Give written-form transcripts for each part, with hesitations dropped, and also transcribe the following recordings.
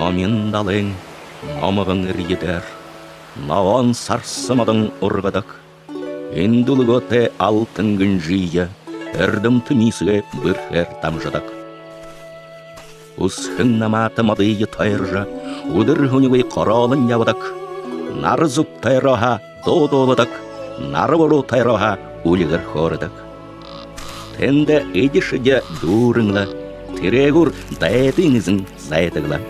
Намин далың, намығың іргедер, науан сарсымадың ұрғадық. Ендулығыте алтын күн жия, әрдім түмесіге бүрхер тамжадық. Усхын наматы мадыйы тайыржа, удыр хүнігей қаралын явадық. Нары зұп тайраға додоладық, нары бору тайраға өлігір хорыдық. Тенде едішіде дұрыңла, терегур дайдыңызың зайдығла.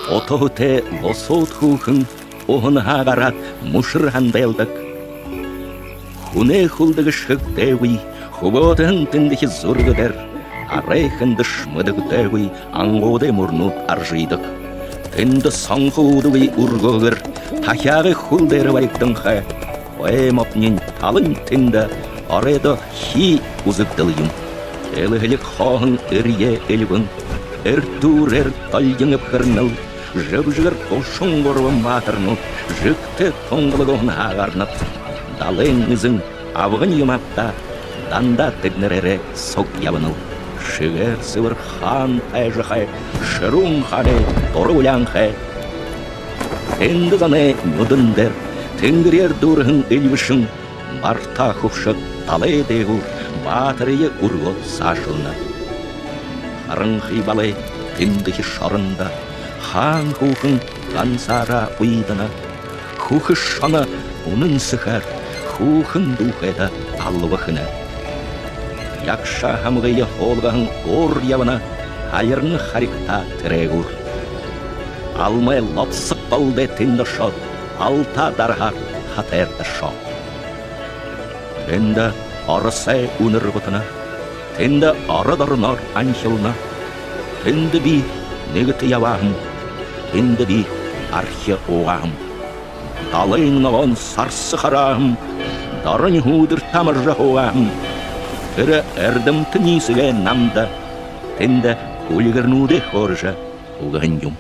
Отоғыте лосот хухын, оғынға қарат мұшырған дайлдық. Хуне хулдығы шық дәуі, хуботын тіндікі зұрғыдыр. Арайхынды шмыдығы дәуі, аңғоды мұрнут аржидық. Тінді саңғудығы ұрғығыр, тахяғы хулдары вайықтың қа. Оймапнен талын тінді, арайда хи ұзықтылыйым. Әлігілік қағын үрге әлігін, әртур талгыңып қырныл. Жып-жығыр қошың ғорвым батырныл, жүкті тоңғылығын ағарнып. Далыңызың авғын юмапта, данда тігнірері соқ ябыныл. Шығыр сывыр хан тайжықай, шырун ханы торы улянхай. Тенді заны нүдіндер, тенгірер дұрғын үлвішін, барта құпшық талай дегур, батырые ұрғыт сашылны. Қарын қибалы тендіхі шарында, хан хухын ғансара ұйдына. Хухы шаны ұнын сықар, хухын дұқайда алвықына. Якша хамғайы олғағын ор явына, айырны харикта тірегур. Алмай лапсық балды тенді шот, алта дарға хатәрді шот. Тенді арысай үнір бұтына, тенді арыдарынар анхилна. Тенді би негіті явағым, тенді би архи оғағым. Далайнығын сарсы қарағым, дарын худыр тамыржа оғағым. Түрі әрдім тінесіге намда, тенді өлігірнуде хоржа оғын юм.